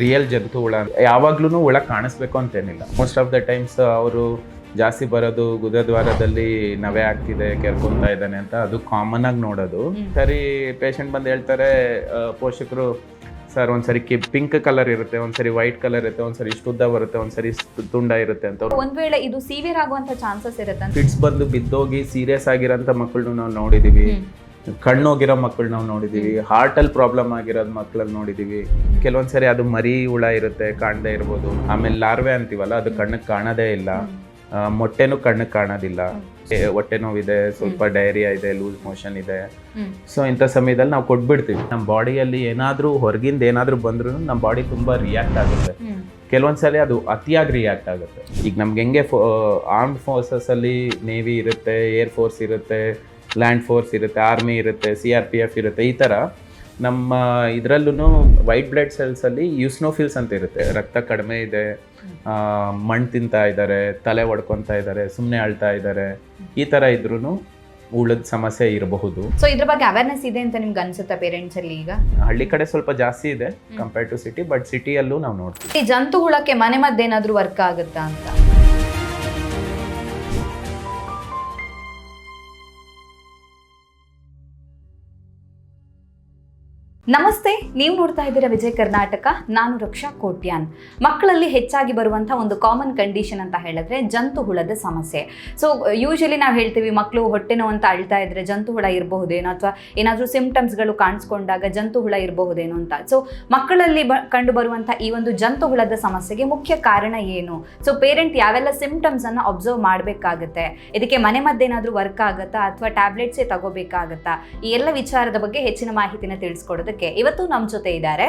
Real ಜಂತು ಹುಳ. ಯಾವಾಗ್ಲೂ ಹುಳ ಕಾಣಿಸ್ಬೇಕು ಅಂತೇನಿಲ್ಲ. ಮೋಸ್ಟ್ ಆಫ್ ದ ಟೈಮ್ಸ್ ಅವರು ಜಾಸ್ತಿ ಬರೋದು ಗುದದ್ವಾರದಲ್ಲಿ ನವೆ ಆಗ್ತಿದೆ, ಕೆರ್ಕೊಂತಾ ಇದ್ದಾನೆ ಅಂತ, ಅದು ಕಾಮನ್ ಆಗಿ ನೋಡೋದು. ಸರಿ ಪೇಷಂಟ್ ಬಂದು ಹೇಳ್ತಾರೆ ಪೋಷಕರು, ಸರ್ ಒಂದ್ಸರಿ ಪಿಂಕ್ ಕಲರ್ ಇರುತ್ತೆ, ಒಂದ್ಸರಿ ವೈಟ್ ಕಲರ್ ಇರುತ್ತೆ, ಒಂದ್ಸರಿ ಇಷ್ಟು ಉದ್ದ ಬರುತ್ತೆ, ಒಂದ್ಸರಿ ತುಂಡ ಇರುತ್ತೆ ಅಂತ. ಒಂದ್ ವೇಳೆ ಇದು ಸಿವಿಯರ್ ಆಗುವಂತ ಚಾನ್ಸಸ್ ಇರುತ್ತೆ. ಫಿಟ್ಸ್ ಬಂದು ಬಿದ್ದೋಗಿ ಸೀರಿಯಸ್ ಆಗಿರೋಂಥ ಮಕ್ಕಳನ್ನು ನಾವು ನೋಡಿದೀವಿ, ಕಣ್ಣೋಗಿರೋ ಮಕ್ಕಳು ನಾವು ನೋಡಿದೀವಿ, ಹಾರ್ಟ್ ಅಲ್ಲಿ ಪ್ರಾಬ್ಲಮ್ ಆಗಿರೋದ್ ಮಕ್ಕಳಲ್ಲಿ ನೋಡಿದೀವಿ. ಕೆಲವೊಂದ್ಸರಿ ಅದು ಮರಿ ಹುಳ ಇರುತ್ತೆ, ಕಾಣದೇ ಇರ್ಬೋದು. ಆಮೇಲೆ ಲಾರ್ವೆ ಅಂತೀವಲ್ಲ, ಅದು ಕಣ್ಣಿಗೆ ಕಾಣೋದೇ ಇಲ್ಲ. ಮೊಟ್ಟೆನೂ ಕಣ್ಣಿಗೆ ಕಾಣೋದಿಲ್ಲ. ಹೊಟ್ಟೆ ನೋವಿದೆ, ಸ್ವಲ್ಪ ಡೈರಿಯಾ ಇದೆ, ಲೂಸ್ ಮೋಷನ್ ಇದೆ. ಸೊ ಇಂಥ ಸಮಯದಲ್ಲಿ ನಾವು ಕೊಟ್ಬಿಡ್ತೀವಿ. ನಮ್ಮ ಬಾಡಿಯಲ್ಲಿ ಏನಾದ್ರೂ ಹೊರಗಿಂದ ಏನಾದ್ರೂ ಬಂದ್ರು ನಮ್ಮ ಬಾಡಿ ತುಂಬಾ ರಿಯಾಕ್ಟ್ ಆಗುತ್ತೆ. ಕೆಲವೊಂದ್ಸಲಿ ಅದು ಅತಿಯಾಗಿ ರಿಯಾಕ್ಟ್ ಆಗುತ್ತೆ. ಈಗ ನಮ್ಗೆ ಹೆಂಗೆ ಆರ್ಮ್ಡ್ ಫೋರ್ಸಸ್ ಅಲ್ಲಿ ನೇವಿ ಇರುತ್ತೆ, ಏರ್ ಫೋರ್ಸ್ ಇರುತ್ತೆ, ಲ್ಯಾಂಡ್ ಫೋರ್ಸ್ ಇರುತ್ತೆ, ಆರ್ಮಿ ಇರುತ್ತೆ, CRPF ಇರುತ್ತೆ. ಈ ಥರ ನಮ್ಮ ಇದರಲ್ಲೂ ವೈಟ್ ಬ್ಲಡ್ ಸೆಲ್ಸಲ್ಲಿ ಯೂಸ್ನೋಫಿಲ್ಸ್ ಅಂತ ಇರುತ್ತೆ. ರಕ್ತ ಕಡಿಮೆ ಇದೆ, ಮಣ್ಣು ತಿಂತಾ ಇದ್ದಾರೆ, ತಲೆ ಹೊಡ್ಕೊತಾ ಇದ್ದಾರೆ, ಸುಮ್ಮನೆ ಅಳ್ತಾ ಇದ್ದಾರೆ, ಈ ಥರ ಇದ್ರೂ ಉಳಿದ ಸಮಸ್ಯೆ ಇರಬಹುದು. ಸೊ ಇದ್ರ ಬಗ್ಗೆ ಅವೇರ್ನೆಸ್ ಇದೆ ಅಂತ ನಿಮ್ಗೆ ಅನ್ಸುತ್ತಾ ಪೇರೆಂಟ್ಸ್ ಅಲ್ಲಿ? ಈಗ ಹಳ್ಳಿ ಕಡೆ ಸ್ವಲ್ಪ ಜಾಸ್ತಿ ಇದೆ ಕಂಪೇರ್ ಟು ಸಿಟಿ, ಬಟ್ ಸಿಟಿಯಲ್ಲೂ ನಾವು ನೋಡ್ತೀವಿ. ಈ ಜಂತು ಹುಳಕ್ಕೆ ಮನೆ ಮದ್ದೇನಾದ್ರೂ ವರ್ಕ್ ಆಗುತ್ತಾ ಅಂತ? ನಮಸ್ತೆ, ನೀವು ನೋಡ್ತಾ ಇದ್ದೀರಾ ವಿಜಯ್ ಕರ್ನಾಟಕ. ನಾನು ರಕ್ಷಾ ಕೋಟ್ಯಾನ್. ಮಕ್ಕಳಲ್ಲಿ ಹೆಚ್ಚಾಗಿ ಬರುವಂತಹ ಒಂದು ಕಾಮನ್ ಕಂಡೀಷನ್ ಅಂತ ಹೇಳಿದ್ರೆ ಜಂತು ಹುಳದ ಸಮಸ್ಯೆ. ಸೊ ಯೂಶಲಿ ನಾವು ಹೇಳ್ತೀವಿ, ಮಕ್ಕಳು ಹೊಟ್ಟೆ ನೋವು ಅಂತ ಅಳ್ತಾ ಇದ್ರೆ ಜಂತು ಹುಳ ಇರಬಹುದೇನೋ, ಅಥವಾ ಏನಾದರೂ ಸಿಂಪ್ಟಮ್ಸ್ಗಳು ಕಾಣಿಸ್ಕೊಂಡಾಗ ಜಂತು ಹುಳ ಇರಬಹುದೇನೋ ಅಂತ. ಸೊ ಮಕ್ಕಳಲ್ಲಿ ಕಂಡು ಬರುವಂತಹ ಈ ಒಂದು ಜಂತು ಹುಳದ ಸಮಸ್ಯೆಗೆ ಮುಖ್ಯ ಕಾರಣ ಏನು? ಸೊ ಪೇರೆಂಟ್ ಯಾವೆಲ್ಲ ಸಿಂಪ್ಟಮ್ಸ್ ಅನ್ನ ಅಬ್ಸರ್ವ್ ಮಾಡಬೇಕಾಗುತ್ತೆ? ಇದಕ್ಕೆ ಮನೆ ಮದ್ದೇನಾದ್ರೂ ವರ್ಕ್ ಆಗುತ್ತಾ, ಅಥವಾ ಟ್ಯಾಬ್ಲೆಟ್ಸೇ ತಗೋಬೇಕಾಗತ್ತಾ? ಈ ಎಲ್ಲ ವಿಚಾರದ ಬಗ್ಗೆ ಹೆಚ್ಚಿನ ಮಾಹಿತಿನ ತಿಳಿಸ್ಕೊಡೋದಕ್ಕೆ ಇವತ್ತು ನಮ್ಮ ಜೊತೆ ಇದ್ದಾರೆ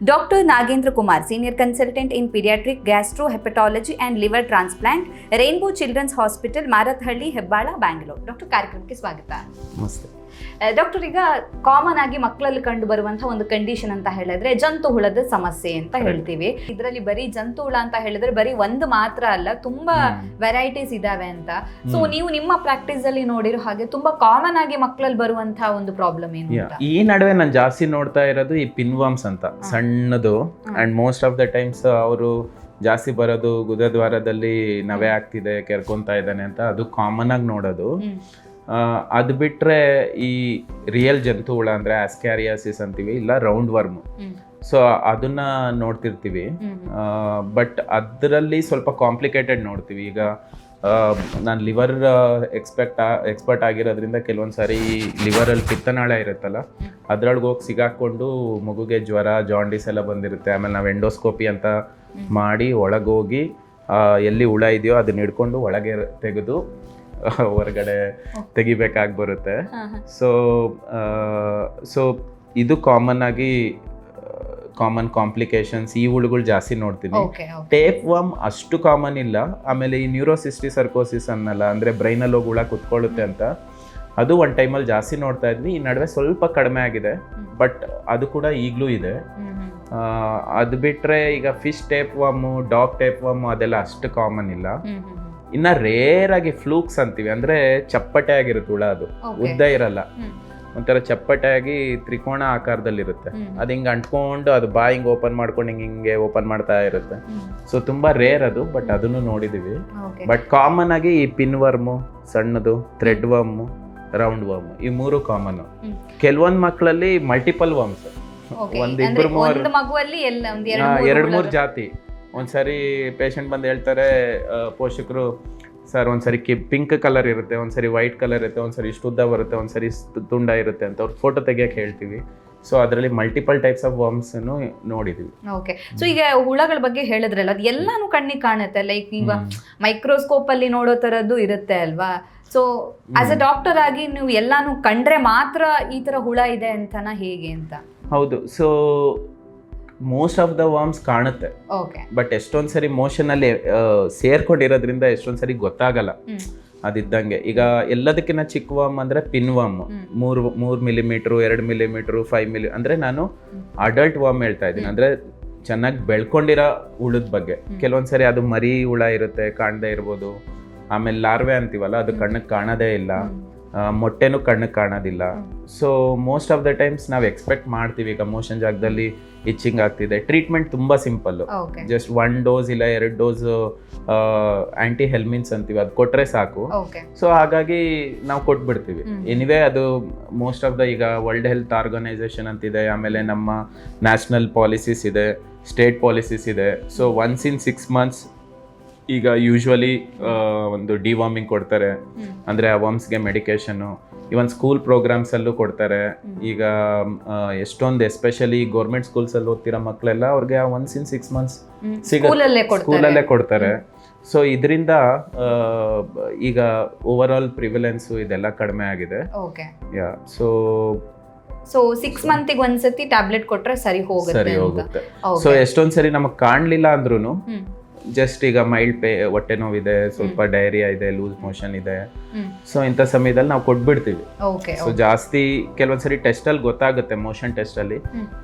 doctor Nagendra Kumar, senior consultant in paediatric gastro hepatology and liver transplant, Rainbow children's hospital, Marathahalli, Hebbal, Bangalore. Doctor, ಕಾರ್ಯಕ್ರಮಕ್ಕೆ ಸ್ವಾಗತ. ನಮಸ್ತೆ ಡಾಕ್ಟರ್, ಈಗ ಕಾಮನ್ ಆಗಿ ಮಕ್ಕಳಲ್ಲಿ ಕಂಡು ಬರುವಂತಹ ಒಂದು ಕಂಡೀಷನ್ ಅಂತ ಹೇಳಿದ್ರೆ ಜಂತು ಹುಳದ ಸಮಸ್ಯೆ ಅಂತ ಹೇಳ್ತೀವಿ. ಇದರಲ್ಲಿ ಬರೀ ಜಂತು ಹುಳ ಅಂತ ಹೇಳಿದ್ರೆ ಬರೀ ಒಂದು ಮಾತ್ರ ಅಲ್ಲ, ತುಂಬಾ ವೆರೈಟೀಸ್ ಇದಾವೆ ಅಂತ. ಸೊ ನೀವು ನಿಮ್ಮ ಪ್ರಾಕ್ಟೀಸ್ ಅಲ್ಲಿ ನೋಡಿರೋ ಹಾಗೆ ತುಂಬಾ ಕಾಮನ್ ಆಗಿ ಮಕ್ಕಳಲ್ಲಿ ಬರುವಂತಹ ಒಂದು ಪ್ರಾಬ್ಲಮ್ ಏನು ಅಂತ? ಈ ನಡುವೆ ನಾನು ಜಾಸ್ತಿ ನೋಡ್ತಾ ಇರೋದು ಈ ಪಿನ್ವಾಮ್ಸ್ ಅಂತ, ಸಣ್ಣದು. And most of the times ಅವರು ಜಾಸ್ತಿ ಬರೋದು ಗುದದ್ವಾರದಲ್ಲಿ ನವೆ ಆಗ್ತಿದೆ, ಕೆರ್ಕೊಂತಾ ಇದ್ದಾನೆ ಅಂತ, ಅದು ಕಾಮನ್ ಆಗಿ ನೋಡೋದು. ಅದು ಬಿಟ್ರೆ ಈ ರಿಯಲ್ ಜಂತು ಹುಳ ಅಂದ್ರೆ ಆಸ್ಕ್ಯಾರಿಯಾಸಿಸ್ ಅಂತೀವಿ, ಇಲ್ಲ ರೌಂಡ್ ವರ್ಮ್. ಸೊ ಅದನ್ನ ನೋಡ್ತಿರ್ತೀವಿ, ಬಟ್ ಅದರಲ್ಲಿ ಸ್ವಲ್ಪ ಕಾಂಪ್ಲಿಕೇಟೆಡ್ ನೋಡ್ತೀವಿ. ಈಗ ನಾನು ಲಿವರ್ ಎಕ್ಸ್ಪರ್ಟ್ ಆಗಿರೋದ್ರಿಂದ ಕೆಲವೊಂದ್ಸಾರಿ ಲಿವರಲ್ಲಿ ಪಿತ್ತನಾಳ ಇರುತ್ತಲ್ಲ, ಅದ್ರೊಳಗೆ ಹೋಗಿ ಸಿಗಾಕೊಂಡು ಮಗುಗೆ ಜ್ವರ, ಜಾಂಡಿಸ್ ಎಲ್ಲ ಬಂದಿರುತ್ತೆ. ಆಮೇಲೆ ನಾವು ಎಂಡೋಸ್ಕೋಪಿ ಅಂತ ಮಾಡಿ ಒಳಗೋಗಿ ಎಲ್ಲಿ ಹುಳ ಇದೆಯೋ ಅದನ್ನ ಹಿಡ್ಕೊಂಡು ಒಳಗೆ ತೆಗೆದು ಹೊರಗಡೆ ತೆಗಿಬೇಕಾಗಿ ಬರುತ್ತೆ. ಸೊ ಇದು ಕಾಮನ್ ಕಾಂಪ್ಲಿಕೇಶನ್ಸ್. ಈ ಹುಳುಗಳು ಜಾಸ್ತಿ ನೋಡ್ತೀನಿ. ಟೇಪ್ ವರ್ಮ್ ಅಷ್ಟು ಕಾಮನ್ ಇಲ್ಲ. ಆಮೇಲೆ ಈ ನ್ಯೂರೋಸಿಸ್ಟಿಸರ್ಕೋಸಿಸ್ ಅನ್ನಲ್ಲ, ಅಂದ್ರೆ ಬ್ರೈನಲ್ಲಿ ಹೋಗಿ ಹುಳ ಕುತ್ಕೊಳ್ಳುತ್ತೆ ಅಂತ, ಅದು ಒಂದು ಟೈಮಲ್ಲಿ ಜಾಸ್ತಿ ನೋಡ್ತಾ ಇದ್ವಿ. ಈ ನಡುವೆ ಸ್ವಲ್ಪ ಕಡಿಮೆ ಆಗಿದೆ, ಬಟ್ ಅದು ಕೂಡ ಈಗಲೂ ಇದೆ. ಅದು ಬಿಟ್ರೆ ಈಗ fish tape worm, dog tape worm ಅದೆಲ್ಲ ಅಷ್ಟು ಕಾಮನ್ ಇಲ್ಲ. ಇನ್ನ ರೇರ್ ಆಗಿ ಫ್ಲೂಕ್ಸ್ ಅಂತೀವಿ, ಅಂದ್ರೆ ಚಪ್ಪಟೆ ಆಗಿರುತ್ತೆ ಹುಳ, ಅದು ಉದ್ದ ಇರಲ್ಲ, ಒಂಥರ ಚಪ್ಪಟೆ ಆಗಿ ತ್ರಿಕೋಣ ಆಕಾರದಲ್ಲಿರುತ್ತೆ. ಅದು ಹಿಂಗೆ ಅಂಟ್ಕೊಂಡು ಅದು ಬಾಯಿ ಹಿಂಗೆ ಓಪನ್ ಮಾಡ್ಕೊಂಡು ಹಿಂಗೆ ಓಪನ್ ಮಾಡ್ತಾ ಇರುತ್ತೆ. ಸೊ ತುಂಬಾ ರೇರ್ ಅದು, ಬಟ್ ಅದನ್ನು ನೋಡಿದೀವಿ. ಬಟ್ ಕಾಮನ್ ಆಗಿ ಈ ಪಿನ್ ವರ್ಮು, ಸಣ್ಣದು, ಥ್ರೆಡ್ ವರ್ಮ್, ರೌಂಡ್ ವರ್ಮ್, ಈ ಮೂರು ಕಾಮನ್. ಕೆಲವೊಂದ್ ಮಕ್ಕಳಲ್ಲಿ ಮಲ್ಟಿಪಲ್ ವರ್ಮ್ಸ್, ಒಂದಿಬ್ರು ಎರಡು ಮೂರು ಜಾತಿ. ಒಂದ್ಸರಿ ಪೇಷಂಟ್ ಬಂದು ಹೇಳ್ತಾರೆ ಪೋಷಕರು, ಸರ್ ಒಂದ್ಸರಿ ಪಿಂಕ್ ಕಲರ್ ಇರುತ್ತೆ, ಒಂದ್ಸರಿ ವೈಟ್ ಕಲರ್ ಇರುತ್ತೆ, ಒಂದ್ಸರಿ ಇಷ್ಟು ಉದ್ದ ಬರುತ್ತೆ, ಒಂದ್ಸರಿ ತುಂಡ ಇರುತ್ತೆ ಅಂತ ಅವ್ರು ಫೋಟೋ ತೆಗಿಯಕ್ಕೆ ಹೇಳ್ತೀವಿ. ಸೊ ಅದರಲ್ಲಿ ಮಲ್ಟಿಪಲ್ ಟೈಪ್ಸ್ ಆಫ್ ವರ್ಮ್ಸ್ ನೋಡಿದೀವಿ. ಓಕೆ. ಸೊ ಈಗ ಹುಳಗಳ ಬಗ್ಗೆ ಹೇಳಿದ್ರಲ್ಲ, ಅದು ಎಲ್ಲಾನು ಕಣ್ಣಿಗೆ ಕಾಣುತ್ತೆ, ಲೈಕ್ ಈಗ ಮೈಕ್ರೋಸ್ಕೋಪ್ ಅಲ್ಲಿ ನೋಡೋ ತರದ್ದು ಇರುತ್ತೆ ಅಲ್ವಾ? ಸೊ ಆಸ್ ಅ ಡಾಕ್ಟರ್ ಆಗಿ ನೀವು ಎಲ್ಲಾನು ಕಂಡ್ರೆ ಮಾತ್ರ ಈ ತರ ಹುಳ ಇದೆ ಅಂತನಾ, ಹೇಗೆ ಅಂತ? ಹೌದು. So most of the worms ಕಾಣುತ್ತೆ, ಬಟ್ ಎಷ್ಟೊಂದ್ಸರಿ ಮೋಷನ್ ಅಲ್ಲಿ ಸೇರ್ಕೊಂಡಿರೋದ್ರಿಂದ ಎಷ್ಟೊಂದ್ಸರಿ ಗೊತ್ತಾಗಲ್ಲ ಅದಿದ್ದಂಗೆ. ಈಗ ಎಲ್ಲದಕ್ಕಿಂತ ಚಿಕ್ಕ ವರ್ಮ್ ಅಂದ್ರೆ pin worm, 3 millimetre, 2 millimetre, 5 milli, ಅಂದ್ರೆ ನಾನು ಅಡಲ್ಟ್ ವರ್ಮ್ ಹೇಳ್ತಾ ಇದ್ದೀನಿ, ಅಂದ್ರೆ ಚೆನ್ನಾಗಿ ಬೆಳ್ಕೊಂಡಿರೋ ಹುಳದ ಬಗ್ಗೆ. ಕೆಲವೊಂದ್ಸರಿ ಅದು ಮರಿ ಹುಳ ಇರುತ್ತೆ, ಕಾಣದೇ ಇರ್ಬೋದು. ಆಮೇಲೆ ಲಾರ್ವೆ ಅಂತೀವಲ್ಲ, ಅದು ಕಣ್ಣಿಗೆ ಕಾಣೋದೇ ಇಲ್ಲ. ಮೊಟ್ಟೆನೂ ಕಣ್ಣಿಗೆ ಕಾಣೋದಿಲ್ಲ. So most of the times ನಾವು ಎಕ್ಸ್ಪೆಕ್ಟ್ ಮಾಡ್ತೀವಿ ಈಗ ಮೋಷನ್ ಜಾಗದಲ್ಲಿ ಇಚ್ಚಿಂಗ್ ಆಗ್ತಿದೆ. ಟ್ರೀಟ್ಮೆಂಟ್ ತುಂಬ ಸಿಂಪಲ್ಲು, ಜಸ್ಟ್ 1 ಡೋಸ್ ಇಲ್ಲ 2 ಡೋಸ್ ಆ್ಯಂಟಿ ಹೆಲ್ಮಿನ್ಸ್ ಅಂತೀವಿ, ಅದು ಕೊಟ್ಟರೆ ಸಾಕು. ಸೊ ಹಾಗಾಗಿ ನಾವು ಕೊಟ್ಬಿಡ್ತೀವಿ. ಎನಿವೇ ಅದು ಮೋಸ್ಟ್ ಆಫ್ ದ ಈಗ ವರ್ಲ್ಡ್ ಹೆಲ್ತ್ ಆರ್ಗನೈಸೇಷನ್ ಅಂತಿದೆ, ಆಮೇಲೆ ನಮ್ಮ ನ್ಯಾಷನಲ್ ಪಾಲಿಸೀಸ್ ಇದೆ, ಸ್ಟೇಟ್ ಪಾಲಿಸೀಸ್ ಇದೆ. ಸೊ ಒನ್ಸ್ ಇನ್ 6 months ಈಗ ಯೂಶ್ವಲಿ ಒಂದು ಡಿವಾರ್ಮಿಂಗ್ ಕೊಡ್ತಾರೆ, ಅಂದರೆ ಆ ವರ್ಮ್ಸ್ಗೆ ಮೆಡಿಕೇಶನ್ನು. ಇವನ್ ಸ್ಕೂಲ್ ಪ್ರೋಗ್ರಾಮ್ಸಲ್ಲೂ ಕೊಡ್ತಾರೆ. ಈಗ ಎಷ್ಟೊಂದು ಎಸ್ಪೆಷಲಿ ಗೌರ್ಮೆಂಟ್ ಸ್ಕೂಲ್ಸಲ್ಲಿ ಓದ್ತಿರೋ ಮಕ್ಕಳೆಲ್ಲ ಅವ್ರಿಗೆ ಒನ್ಸ್ ಇನ್ 6 months ಸ್ಕೂಲಲ್ಲೇ ಕೊಡ್ತಾರೆ. ಸೊ ಇದರಿಂದ ಈಗ ಓವರ್ ಆಲ್ ಪ್ರಿವಿಲೆನ್ಸು ಇದೆಲ್ಲ ಕಡಿಮೆ ಆಗಿದೆ. ಸೊ 6 months ಒಂದ್ಸತಿ ಟ್ಯಾಬ್ಲೆಟ್ ಕೊಟ್ರೆ ಸರಿ ಹೋಗುತ್ತೆ. ಸೊ ಎಷ್ಟೊಂದ್ಸರಿ ನಮಗೆ ಕಾಣಲಿಲ್ಲ ಅಂದ್ರೂ ಜಸ್ಟ್ ಈಗ ಮೈಲ್ಡ್ ಹೊಟ್ಟೆ ನೋವಿದೆ, ಸ್ವಲ್ಪ ಡಯರಿಯಾ ಇದೆ, ಲೂಸ್ ಮೋಷನ್ ಇದೆ, ಸೊ ಇಂಥ ಸಮಯದಲ್ಲಿ ನಾವು ಕೊಟ್ಬಿಡ್ತೀವಿ. ಸೊ ಜಾಸ್ತಿ ಕೆಲವೊಂದ್ಸರಿ ಟೆಸ್ಟಲ್ಲಿ ಗೊತ್ತಾಗುತ್ತೆ, ಮೋಷನ್ ಟೆಸ್ಟಲ್ಲಿ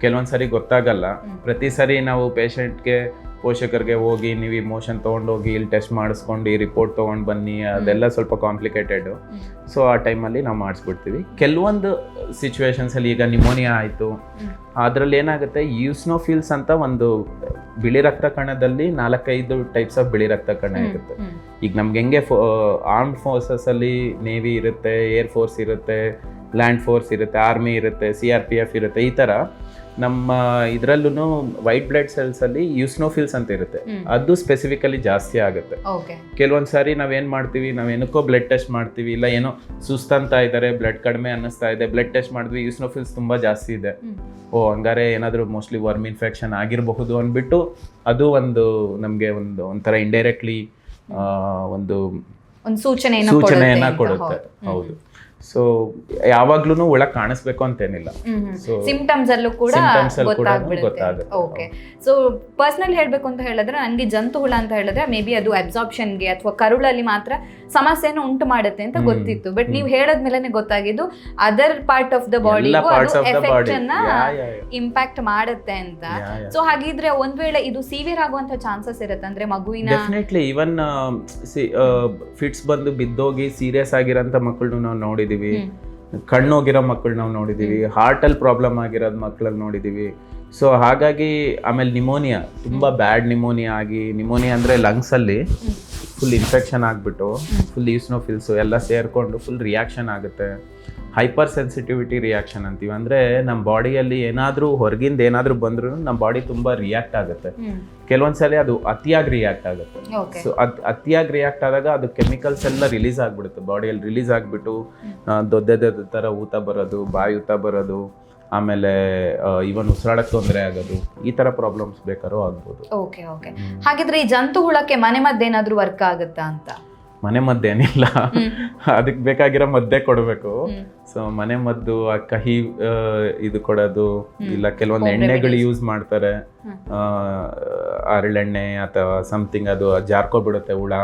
ಕೆಲವೊಂದ್ಸರಿ ಗೊತ್ತಾಗಲ್ಲ. ಪ್ರತಿ ಸರಿ ನಾವು ಪೇಷಂಟ್ಗೆ ಪೋಷಕರಿಗೆ ಹೋಗಿ ನೀವು ಈ ಮೋಷನ್ ತೊಗೊಂಡೋಗಿ ಇಲ್ಲಿ ಟೆಸ್ಟ್ ಮಾಡಿಸ್ಕೊಂಡು ಈ ರಿಪೋರ್ಟ್ ತೊಗೊಂಡು ಬನ್ನಿ, ಅದೆಲ್ಲ ಸ್ವಲ್ಪ ಕಾಂಪ್ಲಿಕೇಟೆಡು. ಸೊ ಆ ಟೈಮಲ್ಲಿ ನಾವು ಮಾಡಿಸ್ಬಿಡ್ತೀವಿ. ಕೆಲವೊಂದು ಸಿಚುವೇಶನ್ಸಲ್ಲಿ ಈಗ ನಿಮೋನಿಯಾ ಆಯಿತು, ಅದರಲ್ಲಿ ಏನಾಗುತ್ತೆ, ಯೂಸ್ನೋಫಿಲ್ಸ್ ಅಂತ ಒಂದು ಬಿಳಿ ರಕ್ತ ಕಣದಲ್ಲಿ 4-5 ಟೈಪ್ಸ್ ಆಫ್ ಬಿಳಿ ರಕ್ತ ಕಣ ಇರುತ್ತೆ. ಈಗ ನಮ್ಗೆ ಹೆಂಗೆ ಆರ್ಮ್ಡ್ ಫೋರ್ಸಸಲ್ಲಿ ನೇವಿ ಇರುತ್ತೆ, ಏರ್ ಫೋರ್ಸ್ ಇರುತ್ತೆ, ಲ್ಯಾಂಡ್ ಫೋರ್ಸ್ ಇರುತ್ತೆ, ಆರ್ಮಿ ಇರುತ್ತೆ, CRPF ಇರುತ್ತೆ, ಈ ಥರ ನಮ್ಮ ಇದರಲ್ಲೂ ವೈಟ್ ಬ್ಲಡ್ ಸೆಲ್ಸಲ್ಲಿ ಯೂಸ್ನೋಫಿಲ್ಸ್ ಅಂತ ಇರುತ್ತೆ, ಅದು ಸ್ಪೆಸಿಫಿಕಲಿ ಜಾಸ್ತಿ ಆಗುತ್ತೆ. ಕೆಲವೊಂದು ಸಾರಿ ನಾವೇನು ಮಾಡ್ತೀವಿ, ನಾವೇನಕ್ಕೋ ಬ್ಲಡ್ ಟೆಸ್ಟ್ ಮಾಡ್ತೀವಿ, ಇಲ್ಲ ಏನೋ ಸುಸ್ತಂತ ಇದ್ದಾರೆ, ಬ್ಲಡ್ ಕಡಿಮೆ ಅನ್ನಿಸ್ತಾ ಇದೆ, ಬ್ಲಡ್ ಟೆಸ್ಟ್ ಮಾಡಿದ್ವಿ, ಯೂಸ್ನೋಫಿಲ್ಸ್ ತುಂಬ ಜಾಸ್ತಿ ಇದೆ, ಹಂಗಾರೆ ಏನಾದರೂ ಮೋಸ್ಟ್ಲಿ ವರ್ಮ್ ಇನ್ಫೆಕ್ಷನ್ ಆಗಿರಬಹುದು ಅಂದ್ಬಿಟ್ಟು ಅದು ಒಂದು ನಮಗೆ ಒಂಥರ ಇಂಡೈರೆಕ್ಟ್ಲಿ ಒಂದು ಸೂಚನೆಯನ್ನ ಕೊಡುತ್ತೆ. ಹೌದು. ಸೊ ಯಾವಾಗ್ಲೂ ಒಳಗೆ ಕಾಣಿಸ್ಬೇಕು ಅಂತೇನಿಲ್ಲ, ಸಿಂಪ್ಟಮ್ಸ್ ಅಲ್ಲೂ ಕೂಡ ಗೊತ್ತಾಗುತ್ತೆ. ಓಕೆ. ಸೊ ಪರ್ಸನಲ್ ಹೇಳ್ಬೇಕು ಅಂತ ಹೇಳಿದ್ರೆ ನನಗೆ ಜಂತು ಹುಳ ಅಂತ ಹೇಳಿದ್ರೆ ಮೇ ಬಿ ಅದು ಅಬ್ಸಾರ್ಪ್ಷನ್ಗೆ ಅಥವಾ ಕರುಳಲ್ಲಿ ಮಾತ್ರ ಸಮಸ್ಯೆಯನ್ನು ಉಂಟು ಮಾಡುತ್ತೆ ಅಂತ ಗೊತ್ತಿತ್ತು. ಬಟ್ ನೀವು ಹೇಳೋದ್ಮೇಲೆ ಗೊತ್ತಾಗಿದ್ದು ಅದರ್ ಪಾರ್ಟ್ ಆಫ್ ದ ಬಾಡಿಗೂ ಎಫೆಕ್ಟ್ ಅನ್ನ ಇಂಪ್ಯಾಕ್ಟ್ ಮಾಡುತ್ತೆ ಅಂತ. ಸೊ ಹಾಗಿದ್ರೆ ಒಂದ್ ವೇಳೆ ಇದು ಸಿವಿಯರ್ ಆಗುವಂತ ಚಾನ್ಸಸ್ ಇರುತ್ತೆ ಅಂದ್ರೆ ಮಗುವಿನ ಡೆಫಿನೆಟ್ಲಿ ಇವನ್ ಫಿಟ್ಸ್ ಬಂದು ಬಿದ್ದೋಗಿ ಸೀರಿಯಸ್ ಆಗಿರೋಂಥ ಮಕ್ಕಳನ್ನು ನಾವು ನೋಡಿದ್ವಿ, ಕಣ್ಣೋಗಿರೋ ಮಕ್ಕಳು ನಾವು ನೋಡಿದೀವಿ, ಹಾರ್ಟ್ ಅಲ್ಲಿ ಪ್ರಾಬ್ಲಮ್ ಆಗಿರೋದ್ ಮಕ್ಕಳಲ್ಲಿ ನೋಡಿದೀವಿ. ಸೊ ಹಾಗಾಗಿ ಆಮೇಲೆ ನಿಮೋನಿಯಾ, ತುಂಬಾ ಬ್ಯಾಡ್ ನಿಮೋನಿಯಾ ಆಗಿ, ನಿಮೋನಿಯಾ ಅಂದ್ರೆ ಲಂಗ್ಸ್ ಅಲ್ಲಿ ಫುಲ್ ಇನ್ಫೆಕ್ಷನ್ ಆಗ್ಬಿಟ್ಟು ಫುಲ್ ಯೂಸ್ನೋಫಿಲ್ಸ್ ಎಲ್ಲ ಸೇರ್ಕೊಂಡು ಫುಲ್ ರಿಯಾಕ್ಷನ್ ಆಗುತ್ತೆ. ಹೈಪರ್ ಸೆನ್ಸಿಟಿವಿಟಿ ರಿಯಾಕ್ಷನ್ ಅಂತೀವಿ, ಅಂದ್ರೆ ನಮ್ಮ ಬಾಡಿಯಲ್ಲಿ ಏನಾದ್ರೂ ಹೊರಗಿಂದ ಏನಾದ್ರೂ ಬಂದ್ರು ನಮ್ಮ ಬಾಡಿ ತುಂಬಾ ರಿಯಾಕ್ಟ್ ಆಗುತ್ತೆ. ಕೆಲವೊಂದ್ಸಲಿ ಅದು ಅತಿಯಾಗಿ ರಿಯಾಕ್ಟ್ ಆಗುತ್ತೆ. ಸೊ ಅತಿಯಾಗಿ ರಿಯಾಕ್ಟ್ ಆದಾಗ ಅದು ಕೆಮಿಕಲ್ಸ್ ಎಲ್ಲ ರಿಲೀಸ್ ಆಗ್ಬಿಡುತ್ತೆ, ಬಾಡಿಯಲ್ಲಿ ರಿಲೀಸ್ ಆಗ್ಬಿಟ್ಟು ದೊಡ್ಡ ತರ ಊತ ಬರೋದು, ಬಾಯಿ ಊತ ಬರೋದು, ಆಮೇಲೆ ಇವನ್ ಉಸಿರಾಡಕ್ಕೆ ತೊಂದರೆ ಆಗೋದು, ಈ ತರ ಪ್ರಾಬ್ಲಮ್ಸ್ ಬೇಕಾದ್ರೂ ಆಗ್ಬೋದು. Okay okay. ಹಾಗಿದ್ರೆ ಈ ಜಂತು ಹುಳಕ್ಕೆ ಮನೆ ಮದ್ದೇನಾದ್ರೂ ವರ್ಕ್ ಆಗುತ್ತಾ ಅಂತ? ಮನೆ ಮದ್ದೇನಿಲ್ಲ, ಅದಕ್ಕೆ ಬೇಕಾಗಿರೋ ಮದ್ದೇ ಕೊಡಬೇಕು. ಸೊ ಮನೆ ಮದ್ದು ಕಹಿ ಇದು ಕೊಡೋದು, ಇಲ್ಲ ಕೆಲವೊಂದು ಎಣ್ಣೆಗಳು ಯೂಸ್ ಮಾಡ್ತಾರೆ, ಹರಳೆಣ್ಣೆ ಅಥವಾ ಸಮಥಿಂಗ್, ಅದು ಜಾರ್ಕೊಬಿಡುತ್ತೆ ಹುಳ,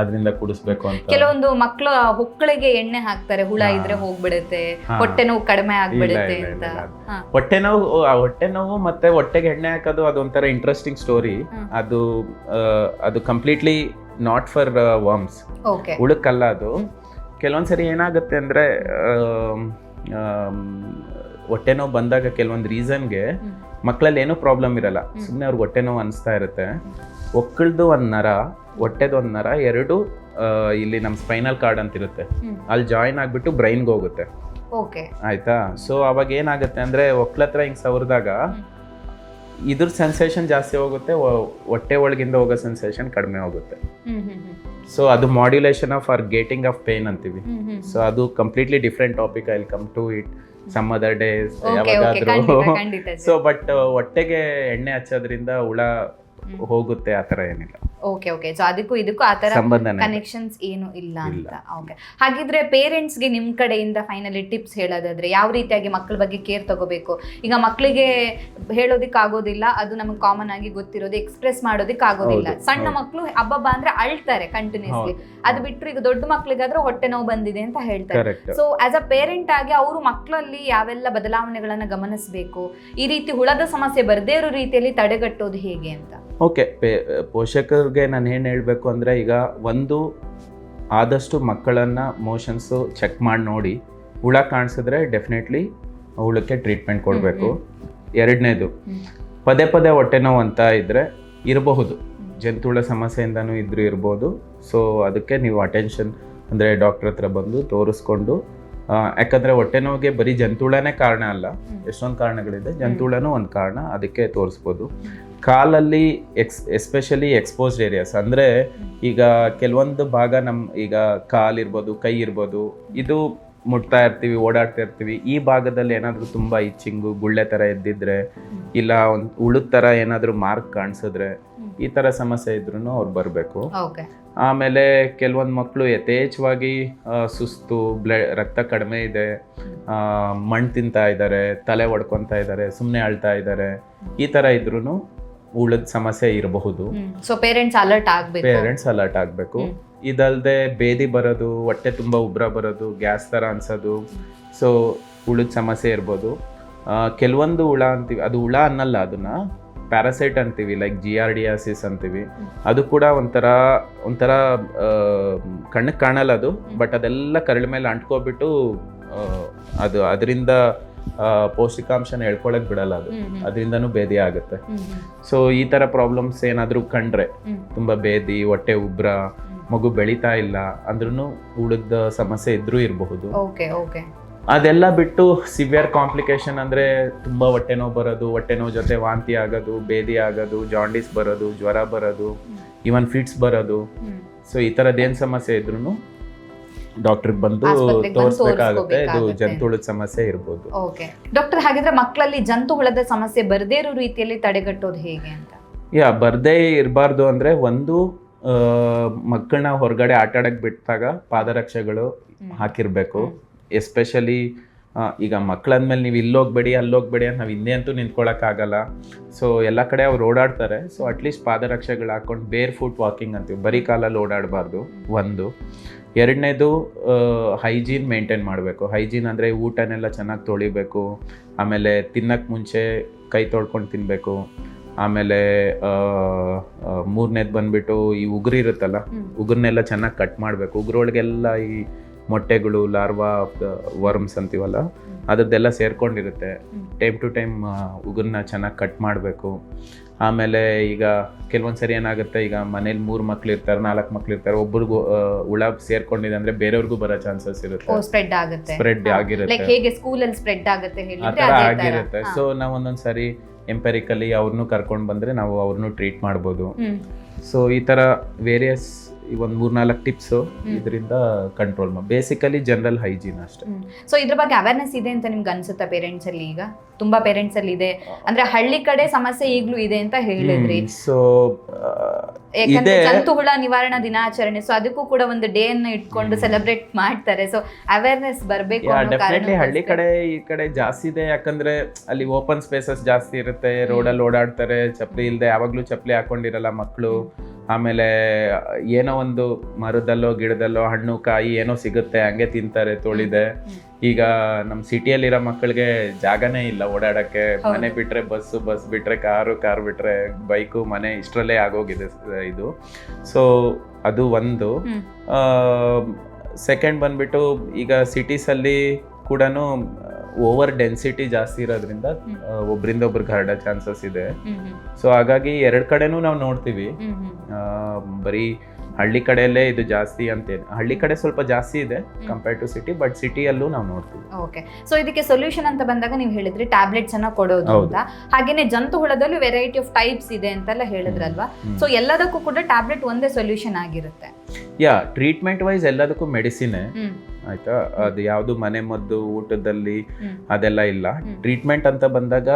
ಅದರಿಂದ ಕುಡಿಸ್ಬೇಕು ಅಂತ. ಕೆಲವೊಂದು ಮಕ್ಕಳು ಹೊಕ್ಕಳಿಗೆ ಎಣ್ಣೆ ಹಾಕ್ತಾರೆ, ಹುಳ ಇದ್ರೆ ಹೋಗ್ಬಿಡುತ್ತೆ, ಹೊಟ್ಟೆ ನೋವು ಕಡಿಮೆ ಆಗ್ಬಿಡುತ್ತೆ ಅಂತ. ಹೊಟ್ಟೆ ನೋವು ಮತ್ತೆ ಹೊಟ್ಟೆಗೆ ಎಣ್ಣೆ ಹಾಕೋದು ಅದೊಂಥರ ಇಂಟ್ರೆಸ್ಟಿಂಗ್ ಸ್ಟೋರಿ. ಅದು ಕಂಪ್ಲೀಟ್ಲಿ ನಾಟ್ ಫಾರ್ ವರ್ಮ್ಸ್, ಹುಳಕ್ಕಲ್ಲ ಅದು. ಕೆಲವೊಂದ್ಸರಿ ಏನಾಗುತ್ತೆ ಅಂದರೆ ಹೊಟ್ಟೆ ನೋವು ಬಂದಾಗ ಕೆಲವೊಂದು ರೀಸನ್ಗೆ ಮಕ್ಕಳಲ್ಲಿ ಏನೂ ಪ್ರಾಬ್ಲಮ್ ಇರಲ್ಲ, ಸುಮ್ಮನೆ ಅವ್ರಿಗೆ ಹೊಟ್ಟೆ ನೋವು ಅನಿಸ್ತಾ ಇರುತ್ತೆ. ಒಕ್ಕಳ್ದು ಒಂದು ನರ, ಹೊಟ್ಟೆದು ಒಂದು ನರ, ಎರಡು ಇಲ್ಲಿ ನಮ್ಮ ಸ್ಪೈನಲ್ ಕಾರ್ಡ್ ಅಂತ ಇರುತ್ತೆ, ಅಲ್ಲಿ ಜಾಯಿನ್ ಆಗಿಬಿಟ್ಟು ಬ್ರೈನ್ಗೆ ಹೋಗುತ್ತೆ. ಆಯ್ತಾ? ಸೊ ಅವಾಗ ಏನಾಗುತ್ತೆ ಅಂದರೆ ಒಕ್ಕಳತ್ರ ಹಿಂಗೆ ಸವರಿದಾಗ ಇದ್ರ ಸೆನ್ಸೇಷನ್ ಜಾಸ್ತಿ ಹೋಗುತ್ತೆ, ಹೊಟ್ಟೆ ಒಳಗಿಂದ ಹೋಗೋ ಸೆನ್ಸೇಷನ್ ಕಡಿಮೆ ಹೋಗುತ್ತೆ. ಸೊ ಅದು modulation of or gating of pain ಅಂತೀವಿ. ಸೊ ಅದು completely different topic, I will come to it some other days ಯಾವಾಗಾದ್ರೂ. ಸೊ ಬಟ್ ಹೊಟ್ಟೆಗೆ ಎಣ್ಣೆ ಹಚ್ಚೋದ್ರಿಂದ ಹುಳ ಹೋಗುತ್ತೆ, ಆ ಥರ ಏನಿಲ್ಲ. Okay okay. ಸೊ ಅದಕ್ಕೂ ಇದಕ್ಕೂ ಆ ಥರ ಕನೆಕ್ಷನ್ಸ್ ಏನು ಇಲ್ಲ ಅಂತ. ಓಕೆ. ಹಾಗಿದ್ರೆ ಪೇರೆಂಟ್ಸ್ಗೆ ನಿಮ್ಮ ಕಡೆಯಿಂದ ಫೈನಲಿ ಟಿಪ್ಸ್ ಹೇಳೋದಾದ್ರೆ ಯಾವ ರೀತಿಯಾಗಿ ಮಕ್ಕಳ ಬಗ್ಗೆ ಕೇರ್ ತಗೋಬೇಕು? ಈಗ ಮಕ್ಕಳಿಗೆ ಹೇಳೋದಿಕ್ ಆಗೋದಿಲ್ಲ, ಅದು ನಮಗೆ ಕಾಮನ್ ಆಗಿ ಗೊತ್ತಿರೋದು, ಎಕ್ಸ್ಪ್ರೆಸ್ ಮಾಡೋದಿಕ್ ಆಗೋದಿಲ್ಲ. ಸಣ್ಣ ಮಕ್ಕಳು ಹಬ್ಬ ಅಂದ್ರೆ ಅಳ್ತಾರೆ ಕಂಟಿನ್ಯೂಸ್ಲಿ, ಅದು ಬಿಟ್ಟರು ಈಗ ದೊಡ್ಡ ಮಕ್ಕಳಿಗಾದ್ರೆ ಹೊಟ್ಟೆ ನೋವು ಬಂದಿದೆ ಅಂತ ಹೇಳ್ತಾರೆ. ಸೊ ಆಸ್ ಅ ಪೇರೆಂಟ್ ಆಗಿ ಅವರು ಮಕ್ಕಳಲ್ಲಿ ಯಾವೆಲ್ಲ ಬದಲಾವಣೆಗಳನ್ನ ಗಮನಿಸಬೇಕು, ಈ ರೀತಿ ಹುಳದ ಸಮಸ್ಯೆ ಬರದೇ ಇರೋ ರೀತಿಯಲ್ಲಿ ತಡೆಗಟ್ಟೋದು ಹೇಗೆ ಅಂತ? ಓಕೆ. ಪೋಷಕರಿಗೆ ನಾನು ಏನು ಹೇಳಬೇಕು ಅಂದರೆ, ಈಗ ಒಂದು ಆದಷ್ಟು ಮಕ್ಕಳನ್ನು ಮೋಷನ್ಸು ಚೆಕ್ ಮಾಡಿ ನೋಡಿ, ಹುಳ ಕಾಣಿಸಿದ್ರೆ ಡೆಫಿನೆಟ್ಲಿ ಹುಳಕ್ಕೆ ಟ್ರೀಟ್ಮೆಂಟ್ ಕೊಡಬೇಕು. ಎರಡನೇದು, ಪದೇ ಪದೇ ಹೊಟ್ಟೆ ನೋವು ಅಂತ ಇದ್ದರೆ ಇರಬಹುದು, ಜಂತುಹುಳ ಸಮಸ್ಯೆಯಿಂದನೂ ಇದ್ರೂ ಇರ್ಬೋದು. ಸೊ ಅದಕ್ಕೆ ನೀವು ಅಟೆನ್ಷನ್ ಅಂದರೆ ಡಾಕ್ಟ್ರ್ ಹತ್ರ ಬಂದು ತೋರಿಸ್ಕೊಂಡು, ಯಾಕಂದರೆ ಹೊಟ್ಟೆ ನೋವಿಗೆ ಬರೀ ಜಂತುಹುಳನೇ ಕಾರಣ ಅಲ್ಲ, ಎಷ್ಟೊಂದು ಕಾರಣಗಳಿದೆ, ಜಂತುಹುಳನೂ ಒಂದು ಕಾರಣ, ಅದಕ್ಕೆ ತೋರಿಸ್ಬೋದು. ಕಾಲಲ್ಲಿ ಎಸ್ಪೆಷಲಿ ಎಕ್ಸ್ಪೋಸ್ಡ್ ಏರಿಯಾಸ್ ಅಂದರೆ ಈಗ ಕೆಲವೊಂದು ಭಾಗ ಈಗ ಕಾಲಿರ್ಬೋದು, ಕೈ ಇರ್ಬೋದು, ಇದು ಮುಟ್ತಾ ಇರ್ತೀವಿ, ಓಡಾಡ್ತಾ ಇರ್ತೀವಿ, ಈ ಭಾಗದಲ್ಲಿ ಏನಾದರೂ ತುಂಬ ಇಚ್ಚಿಂಗು, ಗುಳ್ಳೆ ಥರ ಎದ್ದಿದ್ರೆ, ಇಲ್ಲ ಒಂದು ಉಳುದ ಥರ ಏನಾದರೂ ಮಾರ್ಕ್ ಕಾಣಿಸಿದ್ರೆ, ಈ ಥರ ಸಮಸ್ಯೆ ಇದ್ರೂ ಅವ್ರು ಬರಬೇಕು. ಆಮೇಲೆ ಕೆಲವೊಂದು ಮಕ್ಕಳು ಯಥೇಚ್ಛವಾಗಿ ಸುಸ್ತು, ರಕ್ತ ಕಡಿಮೆ ಇದೆ, ಮಣ್ಣು ತಿಂತಾ ಇದ್ದಾರೆ, ತಲೆ ಹೊಡ್ಕೊತಾ ಇದ್ದಾರೆ, ಸುಮ್ಮನೆ ಅಳ್ತಾ ಇದ್ದಾರೆ, ಈ ಥರ ಇದ್ರೂ ಉಳಿದ ಸಮಸ್ಯೆ ಇರಬಹುದು. ಸೊ ಪೇರೆಂಟ್ಸ್ ಅಲರ್ಟ್ ಆಗಬೇಕು. ಇದಲ್ಲದೆ ಬೇದಿ ಬರೋದು, ಹೊಟ್ಟೆ ತುಂಬ ಉಬ್ರ ಬರೋದು, ಗ್ಯಾಸ್ ಥರ ಅನ್ಸೋದು, ಸೊ ಉಳಿದ ಸಮಸ್ಯೆ ಇರ್ಬೋದು. ಕೆಲವೊಂದು ಹುಳ ಅಂತೀವಿ, ಅದು ಹುಳ ಅನ್ನಲ್ಲ, ಅದನ್ನ ಪ್ಯಾರಾಸೈಟ್ ಅಂತೀವಿ, ಲೈಕ್ ಜಿಯಾರ್ಡಿಯಾಸಿಸ್ ಅಂತೀವಿ. ಅದು ಕೂಡ ಒಂಥರ ಕಣ್ಣಿಗೆ ಕಾಣಲ್ಲ ಅದು, ಬಟ್ ಅದೆಲ್ಲ ಕರಳ ಮೇಲೆ ಅಂಟ್ಕೊಬಿಟ್ಟು ಅದು ಅದರಿಂದ ಪೌಷ್ಟಿಕಾಂಶನ ಹೇಳ್ಕೊಳಕ್ ಬಿಡಲ್ಲ, ಅದರಿಂದನೂ ಬೇದಿ ಆಗುತ್ತೆ. ಸೊ ಈ ಥರ ಪ್ರಾಬ್ಲಮ್ಸ್ ಏನಾದರೂ ಕಂಡ್ರೆ, ತುಂಬ ಬೇದಿ, ಹೊಟ್ಟೆ ಉಬ್ರ, ಮಗು ಬೆಳೀತಾ ಇಲ್ಲ ಅಂದ್ರೂ ಉಳಿದ ಸಮಸ್ಯೆ ಇದ್ರೂ ಇರಬಹುದು. ಅದೆಲ್ಲ ಬಿಟ್ಟು ಸಿವಿಯರ್ ಕಾಂಪ್ಲಿಕೇಶನ್ ಅಂದರೆ ತುಂಬ ಹೊಟ್ಟೆ ನೋವು ಬರೋದು, ಹೊಟ್ಟೆ ನೋವು ಜೊತೆ ವಾಂತಿ ಆಗೋದು, ಬೇದಿ ಆಗೋದು, ಜಾಂಡೀಸ್ ಬರೋದು, ಜ್ವರ ಬರೋದು, ಈವನ್ ಫಿಟ್ಸ್ ಬರೋದು. ಸೊ ಈ ಥರದ್ದೇನು ಸಮಸ್ಯೆ ಇದ್ರೂ ಡಾಕ್ಟರ್ಗೆ ಬಂದು ತೋರಿಸ್ಬೇಕಾಗುತ್ತೆ. ಇದು ಜಂತುಹುಳದ ಸಮಸ್ಯೆ ಇರ್ಬೋದು. ಡಾಕ್ಟರ್, ಹಾಗಿದ್ರೆ ಮಕ್ಕಳಲ್ಲಿ ಜಂತುಹುಳದ ಸಮಸ್ಯೆ ಬರದೇ ಇರೋ ರೀತಿಯಲ್ಲಿ ತಡೆಗಟ್ಟೋದು ಹೇಗೆ ಅಂತ? ಬರ್ದೇ ಇರಬಾರ್ದು ಅಂದರೆ, ಒಂದು ಮಕ್ಕಳನ್ನ ಹೊರಗಡೆ ಆಟ ಆಡಕ್ಕೆ ಬಿಟ್ಟಾಗ ಪಾದರಕ್ಷೆಗಳು ಹಾಕಿರ್ಬೇಕು. ಎಸ್ಪೆಷಲಿ ಈಗ ಮಕ್ಕಳಂದ್ಮೇಲೆ ನೀವು ಇಲ್ಲೋಗ್ಬೇಡಿ ಅಲ್ಲೋಗ್ಬೇಡಿ ಅಂತ ನಾವು ಹಿಂದೆ ಅಂತೂ ನಿಂತ್ಕೊಳ್ಳೋಕ್ಕಾಗಲ್ಲ. ಸೊ ಎಲ್ಲ ಕಡೆ ಅವ್ರು ಓಡಾಡ್ತಾರೆ. ಸೊ ಅಟ್ಲೀಸ್ಟ್ ಪಾದರಕ್ಷೆಗಳು ಹಾಕ್ಕೊಂಡು ಬೇರ್ ಫುಟ್ ವಾಕಿಂಗ್ ಅಂತೀವಿ, ಬರೀ ಕಾಲಲ್ಲಿ ಓಡಾಡಬಾರ್ದು ಒಂದು. ಎರಡನೇದು, ಹೈಜೀನ್ ಮೇಂಟೈನ್ ಮಾಡಬೇಕು. ಹೈಜೀನ್ ಅಂದರೆ ಊಟನೆಲ್ಲ ಚೆನ್ನಾಗಿ ತೊಳಿಬೇಕು, ಆಮೇಲೆ ತಿನ್ನಕ್ಕೆ ಮುಂಚೆ ಕೈ ತೊಳ್ಕೊಂಡು ತಿನ್ನಬೇಕು. ಆಮೇಲೆ ಮೂರನೇದು ಬಂದ್ಬಿಟ್ಟು ಈ ಉಗುರು ಇರುತ್ತಲ್ಲ, ಉಗುರನ್ನೆಲ್ಲ ಚೆನ್ನಾಗಿ ಕಟ್ ಮಾಡಬೇಕು. ಉಗುರೊಳಗೆಲ್ಲ ಈ ಮೊಟ್ಟೆಗಳು, ಲಾರ್ವಾ ಆಫ್ ದ ವರ್ಮ್ಸ್ ಅಂತೀವಲ್ಲ, ಅದರದ್ದೆಲ್ಲ ಸೇರ್ಕೊಂಡಿರುತ್ತೆ. ಟೈಮ್ ಟು ಟೈಮ್ ಉಗುರನ್ನ ಚೆನ್ನಾಗಿ ಕಟ್ ಮಾಡಬೇಕು. ಆಮೇಲೆ ಈಗ ಕೆಲವೊಂದು ಸರಿ ಏನಾಗುತ್ತೆ, ಈಗ ಮನೇಲಿ 3 ಮಕ್ಳು ಇರ್ತಾರೆ, 4 ಮಕ್ಳು ಇರ್ತಾರೆ, ಒಬ್ಬರಿಗೂ ಹುಳ ಸೇರ್ಕೊಂಡಿದೆ ಅಂದ್ರೆ ಬೇರೆಯವ್ರಿಗೂ ಬರೋ ಚಾನ್ಸಸ್ ಇರುತ್ತೆ, ಸ್ಪ್ರೆಡ್ ಆಗಿರುತ್ತೆ. ಸೊ ನಾವು ಒಂದೊಂದ್ಸರಿ ಎಂಪೆರಿಕಲಿ ಅವ್ರನ್ನೂ ಕರ್ಕೊಂಡು ಬಂದ್ರೆ ನಾವು ಅವ್ರನ್ನೂ ಟ್ರೀಟ್ ಮಾಡ್ಬೋದು. ಸೊ ಈ ತರ ವೇರಿಯಸ್ ಒಂದು 3-4 ಟಿಪ್ಸು ಇದರಿಂದ ಕಂಟ್ರೋಲ್ ಬೇಸಿಕಲಿ ಜನರಲ್ ಹೈಜೀನ್ ಅಷ್ಟೇ. ಸೊ ಇದ್ರ ಬಗ್ಗೆ ಅವೇರ್ನೆಸ್ ಇದೆ ಅಂತ ನಿಮ್ಗೆ ಅನ್ಸುತ್ತಾ ಪೇರೆಂಟ್ಸ್ ಅಲ್ಲಿ? ಈಗ ತುಂಬಾ ಪೇರೆಂಟ್ಸ್ ಅಲ್ಲಿ ಇದೆ ಅಂದ್ರೆ, ಹಳ್ಳಿ ಕಡೆ ಸಮಸ್ಯೆ ಈಗಲೂ ಇದೆ ಅಂತ ಹೇಳಿದ್ರಿ. ಸೊ ಯಾಕಂದ್ರೆ ಜಂತುಹುಳ ನಿವಾರಣಾ ದಿನಾಚರಣೆ, ಸೊ ಅದಕ್ಕೂ ಕೂಡ ಒಂದು ಡೇ ಅನ್ನು ಇಟ್ಕೊಂಡು ಸೆಲೆಬ್ರೇಟ್ ಮಾಡ್ತಾರೆ. ಸೊ ಅವೇರ್ನೆಸ್ ಬರಬೇಕು. ಡೆಫಿನೆಟ್ಲಿ ಹಳ್ಳಿ ಕಡೆ ಈ ಕಡೆ ಜಾಸ್ತಿ ಇದೆ, ಯಾಕಂದ್ರೆ ಅಲ್ಲಿ ಓಪನ್ ಸ್ಪೇಸಸ್ ಜಾಸ್ತಿ ಇರುತ್ತೆ, ರೋಡಲ್ಲಿ ಓಡಾಡ್ತಾರೆ, ಚಪ್ಪಲಿ ಇಲ್ಲದೆ ಯಾವಾಗ್ಲೂ ಚಪ್ಪಲಿ ಹಾಕೊಂಡಿರಲ್ಲ ಮಕ್ಕಳು. ಆಮೇಲೆ ಏನೋ ಒಂದು ಮರದಲ್ಲೋ ಗಿಡದಲ್ಲೋ ಹಣ್ಣು ಕಾಯಿ ಏನೋ ಸಿಗುತ್ತೆ, ಹಂಗೆ ತಿಂತಾರೆ ತೊಳಿದೆ. ಈಗ ನಮ್ಮ ಸಿಟಿಯಲ್ಲಿರೋ ಮಕ್ಕಳಿಗೆ ಜಾಗನೇ ಇಲ್ಲ ಓಡಾಡಕ್ಕೆ. ಮನೆ ಬಿಟ್ರೆ ಬಸ್ಸು, ಬಸ್ ಬಿಟ್ರೆ ಕಾರು ಬಿಟ್ರೆ ಬೈಕು, ಮನೆ ಇಷ್ಟರಲ್ಲೇ ಆಗೋಗಿದೆ ಇದು. ಸೊ ಅದು ಒಂದು. ಸೆಕೆಂಡ್ ಬಂದ್ಬಿಟ್ಟು, ಈಗ ಸಿಟೀಸಲ್ಲಿ ಕೂಡ ಓವರ್ ಡೆನ್ಸಿಟಿ ಜಾಸ್ತಿ ಇರೋದ್ರಿಂದ ಒಬ್ರಿಂದ ಒಬ್ರಿಗೆ ಹರಡೋ ಚಾನ್ಸಸ್ ಇದೆ. ಸೊ ಹಾಗಾಗಿ 2 ಕಡೆನೂ ನಾವು ನೋಡ್ತೀವಿ. ಬರೀ ಹಳ್ಳಿ ಕಡೆಯಲ್ಲೇ ಇದು ಜಾಸ್ತಿ ಅಂತೇನು, ಹಳ್ಳಿ ಕಡೆ ಸ್ವಲ್ಪ ಜಾಸ್ತಿ ಇದೆ ಕಂಪೇರ್ ಟು ಸಿಟಿ, ಬಟ್ ಸಿಟಿಯಲ್ಲೂ ನಾವು ನೋಡ್ತೀವಿ. ಓಕೆ. ಸೊ ಇದಕ್ಕೆ ಸೊಲ್ಯೂಷನ್ ಅಂತ ಬಂದಾಗ ನೀವು ಹೇಳಿದ್ರಿ ಟ್ಯಾಬ್ಲೆಟ್ಸ್ ಅನ್ನ ಕೊಡೋದು ಅಂತ. ಹಾಗೇನೆ ಜಂತುಹುಳದಲ್ಲೂ ವೆರೈಟಿ ಆಫ್ ಟೈಪ್ಸ್ ಇದೆ ಅಂತೆಲ್ಲ ಹೇಳಿದ್ರಲ್ವಾ? ಸೊ ಎಲ್ಲದಕ್ಕೂ ಕೂಡ ಟ್ಯಾಬ್ಲೆಟ್ ಒಂದೇ ಸೊಲ್ಯೂಷನ್ ಆಗಿರುತ್ತೆ? ಟ್ರೀಟ್ಮೆಂಟ್ ವೈಸ್ ಎಲ್ಲದಕ್ಕೂ ಮೆಡಿಸಿನ್ ಆಯ್ತಾ, ಅದು ಯಾವುದು ಮನೆ ಮದ್ದು ಊಟದಲ್ಲಿ ಅದೆಲ್ಲ ಇಲ್ಲ. ಟ್ರೀಟ್ಮೆಂಟ್ ಅಂತ ಬಂದಾಗ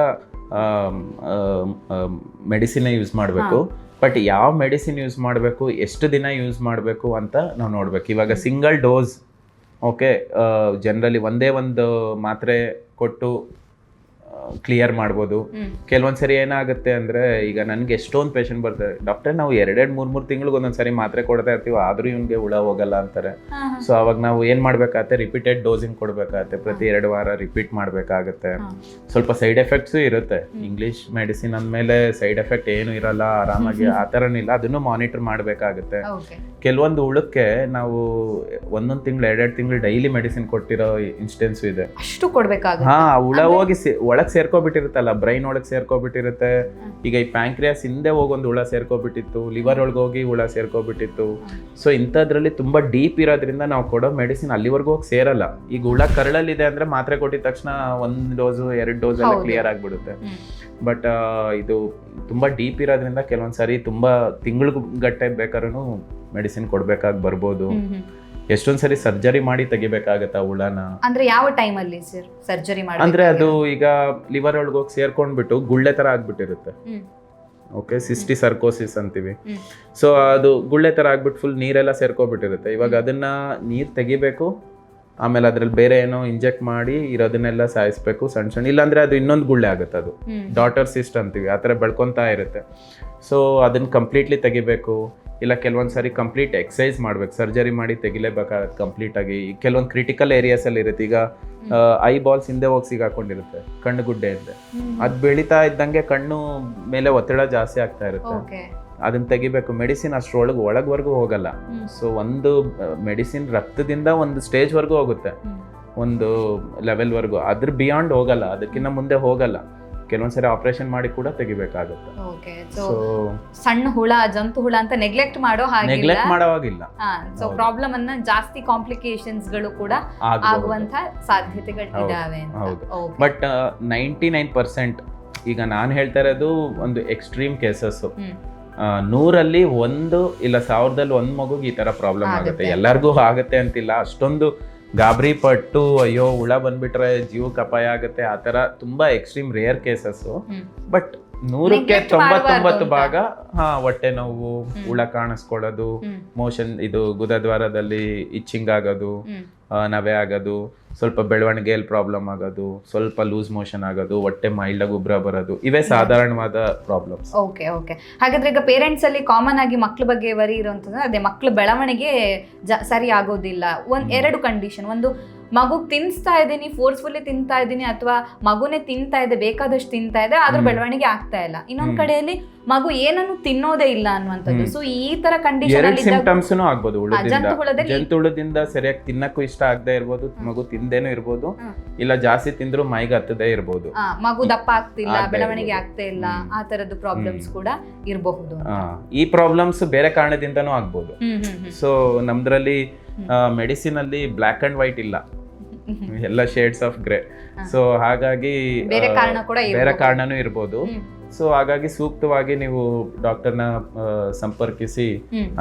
ಮೆಡಿಸಿನ್ ಯೂಸ್ ಮಾಡಬೇಕು. ಬಟ್ ಯಾವ ಮೆಡಿಸಿನ್ ಯೂಸ್ ಮಾಡಬೇಕು, ಎಷ್ಟು ದಿನ ಯೂಸ್ ಮಾಡಬೇಕು ಅಂತ ನಾವು ನೋಡ್ಬೇಕು. ಇವಾಗ ಸಿಂಗಲ್ ಡೋಸ್ ಓಕೆ, ಜನರಲಿ ಒಂದೇ ಒಂದು ಮಾತ್ರೆ ಕೊಟ್ಟು ಕ್ಲಿಯರ್ ಮಾಡ್ಬೋದು. ಕೆಲವೊಂದ್ಸರಿ ಏನಾಗುತ್ತೆ ಅಂದ್ರೆ ಈಗ ನನ್ಗೆ ಎಷ್ಟೊಂದು ಪೇಷಂಟ್ ಬರ್ತಾರೆ, ಡಾಕ್ಟರ್ ನಾವು 2-3 ತಿಂಗಳಿಗೆ ಒಂದೊಂದ್ಸರಿ ಮಾತ್ರೆ ಕೊಡ್ತಾ ಇರ್ತೀವಿ ಆದ್ರೂ ಇವ್ನಿಗೆ ಹುಳ ಹೋಗಲ್ಲ ಅಂತಾರೆ. ಸೊ ಅವಾಗ ನಾವು ಏನ್ ಮಾಡ್ಬೇಕಾಗತ್ತೆ, ರಿಪೀಟೆಡ್ ಡೋಸಿಂಗ್ ಕೊಡ್ಬೇಕಾಗತ್ತೆ, ಪ್ರತಿ 2 ವಾರ ರಿಪೀಟ್ ಮಾಡ್ಬೇಕಾಗತ್ತೆ. ಸ್ವಲ್ಪ ಸೈಡ್ ಎಫೆಕ್ಟ್ಸ್ ಇರುತ್ತೆ. ಇಂಗ್ಲಿಷ್ ಮೆಡಿಸಿನ್ ಅಂದ್ಮೇಲೆ ಸೈಡ್ ಎಫೆಕ್ಟ್ ಏನು ಇರಲ್ಲ, ಆರಾಮಾಗಿ ಆ ಥರನಿಲ್ಲ, ಅದನ್ನು ಮಾನಿಟರ್ ಮಾಡ್ಬೇಕಾಗತ್ತೆ. ಕೆಲವೊಂದು ಹುಳಕ್ಕೆ ನಾವು 1 ತಿಂಗಳು 2 ತಿಂಗಳು ಡೈಲಿ ಮೆಡಿಸಿನ್ ಕೊಟ್ಟಿರೋ ಇನ್ಸ್ಟೆನ್ಸ್ ಇದೆ. ಅಷ್ಟು ಕೊಡ್ಬೇಕಾಗುತ್ತೆ. ಹಾ, ಹುಳ ಹೋಗಿ ಒಳಗ್ ಸೇರ್ಕೊಬಿಟ್ಟಿರುತ್ತಲ್ಲ, ಬ್ರೈನ್ ಒಳಗ್ ಸೇರ್ಕೊಬಿಟ್ಟಿರುತ್ತೆ. ಈಗ ಈ ಪ್ಯಾಂಕ್ರಿಯಾಸ್ ಹಿಂದೆ ಹೋಗೊಂದು ಹುಳ ಸೇರ್ಕೊಬಿಟ್ಟಿತ್ತು, ಲಿವರ್ ಒಳಗೆ ಹೋಗಿ ಹುಳ ಸೇರ್ಕೊಬಿಟ್ಟಿತ್ತು. ಸೊ ಇಂಥದ್ರಲ್ಲಿ ತುಂಬಾ ಡೀಪ್ ಇರೋದ್ರಿಂದ ನಾವು ಕೊಡೋ ಮೆಡಿಸಿನ್ ಅಲ್ಲಿವರೆಗೂ ಹೋಗಿ ಸೇರಲ್ಲ. ಈಗ ಹುಳ ಕರಳಲ್ಲಿದೆ ಅಂದ್ರೆ ಮಾತ್ರೆ ಕೊಟ್ಟಿದ ತಕ್ಷಣ 1 ಡೋಸು 2 ಡೋಸ್ ಎಲ್ಲ ಕ್ಲಿಯರ್ ಆಗ್ಬಿಡುತ್ತೆ. ಬಟ್ ಇದು ತುಂಬಾ ಡೀಪ್ ಇರೋದ್ರಿಂದ ಕೆಲವೊಂದ್ಸರಿ ತುಂಬಾ ತಿಂಗಳ ಬೇಕಾದ್ರೂ ಮೆಡಿಸಿನ್ ಕೊಡ್ಬೇಕಾಗಿ ಬರ್ಬೋದು. ಎಷ್ಟೊಂದ್ಸರಿ ಸರ್ಜರಿ ಮಾಡಿ ತೆಗಿಬೇಕಾಗತ್ತ ಹುಳನ. ಅಂದ್ರೆ ಯಾವ ಟೈಮ್ ಅಲ್ಲಿ ಸರ್ಜರಿ ಮಾಡಿ? ಅಂದ್ರೆ ಅದು ಈಗ ಲಿವರ್ ಒಳಗೆ ಹೋಗಿ ಸೇರ್ಕೊಂಡ್ಬಿಟ್ಟು ಗುಳ್ಳೆ ತರ ಆಗ್ಬಿಟ್ಟಿರುತ್ತೆ. ಓಕೆ, ಸಿಸ್ಟಿ ಸರ್ಕೋಸಿಸ್ ಅಂತೀವಿ. ಸೊ ಅದು ಗುಳ್ಳೆ ತರ ಆಗ್ಬಿಟ್ಟು ಫುಲ್ ನೀರೆಲ್ಲ ಸೇರ್ಕೊಬಿಟ್ಟಿರುತ್ತೆ. ಇವಾಗ ಅದನ್ನ ನೀರ್ ತೆಗಿಬೇಕು, ಆಮೇಲೆ ಅದ್ರಲ್ಲಿ ಬೇರೆ ಏನೋ ಇಂಜೆಕ್ಟ್ ಮಾಡಿ ಇರೋದನ್ನೆಲ್ಲ ಸಾಯಿಸ್ಬೇಕು ಸಣ್ಣ ಸಣ್ಣ, ಇಲ್ಲಾಂದ್ರೆ ಅದು ಇನ್ನೊಂದು ಗುಳ್ಳೆ ಆಗುತ್ತೆ. ಅದು ಡಾಟರ್ ಸಿಸ್ಟ್ ಅಂತೀವಿ, ಆ ಥರ ಬೆಳ್ಕೊತಾ ಇರುತ್ತೆ. ಸೊ ಅದನ್ನ ಕಂಪ್ಲೀಟ್ಲಿ ತೆಗಿಬೇಕು. ಇಲ್ಲ ಕೆಲವೊಂದ್ಸರಿ ಕಂಪ್ಲೀಟ್ ಎಕ್ಸಸೈಸ್ ಮಾಡ್ಬೇಕು, ಸರ್ಜರಿ ಮಾಡಿ ತೆಗಿಲೇಬೇಕಾಗತ್ತೆ ಕಂಪ್ಲೀಟ್ ಆಗಿ. ಕೆಲವೊಂದು ಕ್ರಿಟಿಕಲ್ ಏರಿಯಾಸ್ ಅಲ್ಲಿ ಇರುತ್ತೆ. ಈಗ ಐ ಬಾಲ್ಸ್ ಹಿಂದೆ ಹೋಗಿ ಸಿಗಾಕೊಂಡಿರುತ್ತೆ ಕಣ್ಣು ಗುಡ್ಡೆಯಿಂದ, ಅದು ಬೆಳೀತಾ ಇದ್ದಂಗೆ ಕಣ್ಣು ಮೇಲೆ ಒತ್ತಡ ಜಾಸ್ತಿ ಆಗ್ತಾ ಇರುತ್ತೆ. ಅದನ್ನ ತೆಗಿಬೇಕು. ಮೆಡಿಸಿನ್ ಒಳಗ್ವರೆಗೂ ಹೋಗಲ್ಲ. ಸೊ ಒಂದು ಮೆಡಿಸಿನ್ ರಕ್ತದಿಂದ ಒಂದು ಸ್ಟೇಜ್ ವರ್ಗೂ ಹೋಗುತ್ತೆ, ಒಂದು ಲೆವೆಲ್ ವರ್ಗೂ. ಅದ್ರ ಬಿಯಾಂಡ್ ಹೋಗಲ್ಲ, ಅದಕ್ಕಿಂತ ಮುಂದೆ ಹೋಗಲ್ಲ. ಕೆಲವೊಂದ್ಸರಿ ಆಪರೇಷನ್ ಮಾಡಿ ಕೂಡ ತೆಗಿಬೇಕಾಗುತ್ತೆ. ಸಣ್ಣ ಹುಳ, ಜಂತು ಹುಳ ಅಂತ ನೆಗ್ಲೆಕ್ಟ್ ಮಾಡೋ ಹಾಗಿಲ್ಲ. ಸೊ ಪ್ರಾಬ್ಲಮ್ ಅನ್ನ ಜಾಸ್ತಿ ಕಾಂಪ್ಲಿಕೇಶನ್ಸ್ ಗಳು ಕೂಡ ಆಗುವಂತ ಸಾಧ್ಯತೆಗಳು ಇದಾವೆ. ಬಟ್ 99% ಈಗ ನಾನು ಹೇಳ್ತಾ ಇರೋದು ಒಂದು ಎಕ್ಸ್ಟ್ರೀಮ್ ಕೇಸಸ್. 100ರಲ್ಲಿ 1 ಇಲ್ಲ 1000ದಲ್ಲಿ 1 ಮಗುಗೆ ಈ ತರ ಪ್ರಾಬ್ಲಮ್ ಆಗುತ್ತೆ. ಎಲ್ಲರಿಗೂ ಆಗುತ್ತೆ ಅಂತಿಲ್ಲ. ಅಷ್ಟೊಂದು ಗಾಬರಿ ಪಟ್ಟು ಅಯ್ಯೋ ಹುಳ ಬಂದ್ಬಿಟ್ರೆ ಜೀವಕ್ಕೆ ಅಪಾಯ ಆಗುತ್ತೆ ಆ ತರ ತುಂಬಾ ಎಕ್ಸ್ಟ್ರೀಮ್ ರೇರ್ ಕೇಸಸ್. ಬಟ್ 100ಕ್ಕೆ 99 ಭಾಗ ಹೊಟ್ಟೆ ನೋವು, ಹುಳ ಕಾಣಿಸ್ಕೊಳ್ಳೋದು, ಮೋಷನ್ ಇದು ಗುದದ್ವಾರದಲ್ಲಿ ಇಚ್ಚಿಂಗ್ ಆಗೋದು, ನವೆ ಆಗೋದು, ಸ್ವಲ್ಪ ಬೆಳವಣಿಗೆಯಲ್ಲಿ ಪ್ರಾಬ್ಲಮ್ ಆಗೋದು, ಸ್ವಲ್ಪ ಲೂಸ್ ಮೋಷನ್ ಆಗೋದು, ಹೊಟ್ಟೆ ಮೈಲ್ಡ್ ಆಗಿ ಉಬ್ರ ಬರೋದು, ಇವೇ ಸಾಧಾರಣವಾದ ಪ್ರಾಬ್ಲಮ್ಸ್. Okay okay. ಹಾಗಾದ್ರೆ ಈಗ ಪೇರೆಂಟ್ಸ್ ಅಲ್ಲಿ ಕಾಮನ್ ಆಗಿ ಮಕ್ಳ ಬಗ್ಗೆ ವರಿ ಇರುವಂತಂದ್ರೆ ಅದೇ ಮಕ್ಳ ಬೆಳವಣಿಗೆ ಸರಿ ಆಗೋದಿಲ್ಲ. 2 ಕಂಡೀಷನ್. ಒಂದು ಮಗು ತಿನ್ಸ್ತಾ ಇದ್ದೀನಿ, ಫೋರ್ಸ್ಫುಲ್ಲಿ ತಿಂತಾ ಇದ್ದೀನಿ, ಅಥವಾ ಮಗುನೇ ತಿಂತಾ ಇದೆ, ಬೇಕಾದಷ್ಟು ತಿಂತಾ ಇದೆ, ಆದ್ರೂ ಬೆಳವಣಿಗೆ ಆಗ್ತಾ ಇಲ್ಲ. ಇನ್ನೊಂದ್ ಕಡೆಯಲ್ಲಿ ಮಗು ಏನನ್ನು ತಿನ್ನೋದೇ ಇಲ್ಲ ಅನ್ನುವಂಥದ್ದು. ಸೊ ಈ ತರ ಕಂಡೀಷನ್ ಸಿಂಪ್ಟಮ್ಸ್ ಆಗ್ಬೋದು. ಜಂತುಹುಳದಿಂದ ಸರಿಯಾಗಿ ತಿನ್ನಕ್ಕೂ ಇಷ್ಟ ಆಗದೆ ಇರ್ಬೋದು, ಮಗು ತಿಂದೇನೂ ಇರ್ಬೋದು, ಇಲ್ಲ ಜಾಸ್ತಿ ತಿಂದ್ರು ಮೈಗೆ ಹತ್ತದೇ ಇರ್ಬೋದು, ಮಗು ದಪ್ಪ ಆಗ್ತಿಲ್ಲ, ಬೆಳವಣಿಗೆ ಆಗ್ತಾ ಇಲ್ಲ, ಆ ತರದ್ದು ಪ್ರಾಬ್ಲಮ್ಸ್ ಕೂಡ ಇರಬಹುದು. ಈ ಪ್ರಾಬ್ಲಮ್ಸ್ ಬೇರೆ ಕಾರಣದಿಂದನೂ ಆಗ್ಬೋದು. ಸೊ ನಮ್ದ್ರಲ್ಲಿ ಮೆಡಿಸಿನ್ ಅಲ್ಲಿ ಬ್ಲಾಕ್ ಅಂಡ್ ವೈಟ್ ಇಲ್ಲ, ಎಲ್ಲ ಶೇಡ್ಸ್ ಆಫ್ ಗ್ರೇ. ಸೊ ಹಾಗಾಗಿ ಬೇರೆ ಕಾರಣನೂ ಇರ್ಬೋದು. ಸೊ ಹಾಗಾಗಿ ಸೂಕ್ತವಾಗಿ ನೀವು ಡಾಕ್ಟರ್ನ ಸಂಪರ್ಕಿಸಿ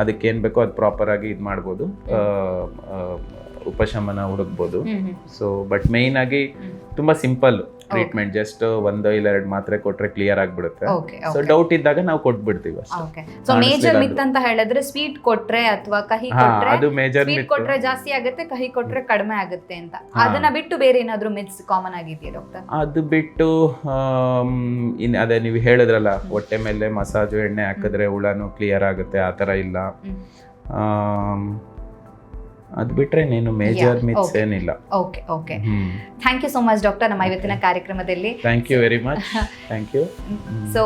ಅದಕ್ಕೆ ಏನ್ ಬೇಕೋ ಅದು ಪ್ರಾಪರ್ ಆಗಿ ಇದು ಮಾಡ್ಬೋದು, ಉಪಶಮನ ಹುಡುಕ್ಬೋದು. ಸೊ ಬಟ್ ಮೇನ್ ಆಗಿ ತುಂಬಾ ಸಿಂಪಲ್ ಟ್ರೀಟ್ಮೆಂಟ್, ಜಸ್ಟ್ 1 ಇಲ್ಲ 2 ಮಾತ್ರೆ ಕೊಟ್ರೆ ಕ್ಲಿಯರ್ ಆಗ್ಬಿಡುತ್ತೆ. ಸೊ ಡೌಟ್ ಇದ್ದಾಗ ನಾವು ಕೊಟ್ಬಿಡ್ತೀವಿ. ಸೊ ಮೇಜರ್ ಮಿತ್ ಅಂತ ಹೇಳಿದ್ರೆ ಸ್ವೀಟ್ ಕೊಟ್ರೆ ಅಥವಾ ಕಹಿ ಕೊಟ್ರೆ, ಅದು ಮೇಜರ್ ಮಿತ್, ಕೊಟ್ರೆ ಜಾಸ್ತಿ ಆಗುತ್ತೆ, ಕಹಿ ಕೊಟ್ರೆ ಕಡಿಮೆ ಆಗುತ್ತೆ ಅಂತ. ಅದನ್ನ ಬಿಟ್ಟು ಬೇರೆ ಏನಾದ್ರೂ ಮಿತ್ಸ್ ಕಾಮನ್ ಆಗಿದೆಯಾ ಡಾಕ್ಟರ್? ಅದು ಬಿಟ್ಟು ಅದೇ ನೀವು ಹೇಳಿದ್ರಲ್ಲ, ಹೊಟ್ಟೆ ಮೇಲೆ ಮಸಾಜು ಎಣ್ಣೆ ಹಾಕಿದ್ರೆ ಹುಳನು ಕ್ಲಿಯರ್ ಆಗುತ್ತೆ, ಆ ತರ ಇಲ್ಲ. ಅದು ಬಿಟ್ರೆ ನೀನು ಮೇಜರ್ ಮಿತ್ಸ್ ಏನಿಲ್ಲ. Okay okay. Thank you so much doctor ನಮ್ಮ ಇವತ್ತಿನ ಕಾರ್ಯಕ್ರಮದಲ್ಲಿ. Thank you very much. Thank you. So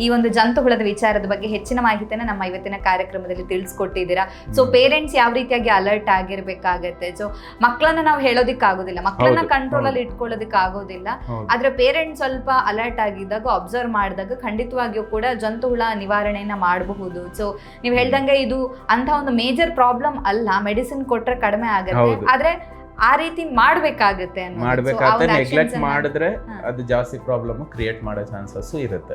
ಈ ಒಂದು ಜಂತು ಹುಳದ ವಿಚಾರದ ಬಗ್ಗೆ ಹೆಚ್ಚಿನ ಮಾಹಿತಿನ ನಮ್ಮ ಇವತ್ತಿನ ಕಾರ್ಯಕ್ರಮದಲ್ಲಿ ತಿಳಿಸ್ಕೊಟ್ಟಿದ್ದೀರಾ. ಸೊ ಪೇರೆಂಟ್ಸ್ ಯಾವ ರೀತಿಯಾಗಿ ಅಲರ್ಟ್ ಆಗಿರ್ಬೇಕಾಗತ್ತೆ. ಸೊ ಮಕ್ಕಳನ್ನ ನಾವು ಹೇಳೋದಿಕ್ಕಾಗೋದಿಲ್ಲ, ಮಕ್ಕಳನ್ನ ಕಂಟ್ರೋಲ್ ಅಲ್ಲಿ ಇಟ್ಕೊಳ್ಳೋದಿಕ್ ಆಗೋದಿಲ್ಲ. ಆದ್ರೆ ಪೇರೆಂಟ್ಸ್ ಸ್ವಲ್ಪ ಅಲರ್ಟ್ ಆಗಿದ್ದಾಗ, ಅಬ್ಸರ್ವ್ ಮಾಡಿದಾಗ ಖಂಡಿತವಾಗಿಯೂ ಕೂಡ ಜಂತು ಹುಳ ನಿವಾರಣೆಯನ್ನ ಮಾಡಬಹುದು. ಸೊ ನೀವು ಹೇಳ್ದಂಗೆ ಇದು ಅಂತ ಒಂದು ಮೇಜರ್ ಪ್ರಾಬ್ಲಮ್ ಅಲ್ಲ, ಮೆಡಿಸಿನ್ ಕೊಟ್ರೆ ಕಡಿಮೆ ಆಗುತ್ತೆ. ಆದ್ರೆ ಆ ರೀತಿ ಮಾಡ್ಬೇಕಾಗುತ್ತೆ, ನೆಗ್ಲೆಕ್ಟ್ ಮಾಡಿದ್ರೆ ಅದು ಜಾಸ್ತಿ ಪ್ರಾಬ್ಲಮ್ ಕ್ರಿಯೇಟ್ ಮಾಡೋ ಚಾನ್ಸಸ್ ಇರುತ್ತೆ.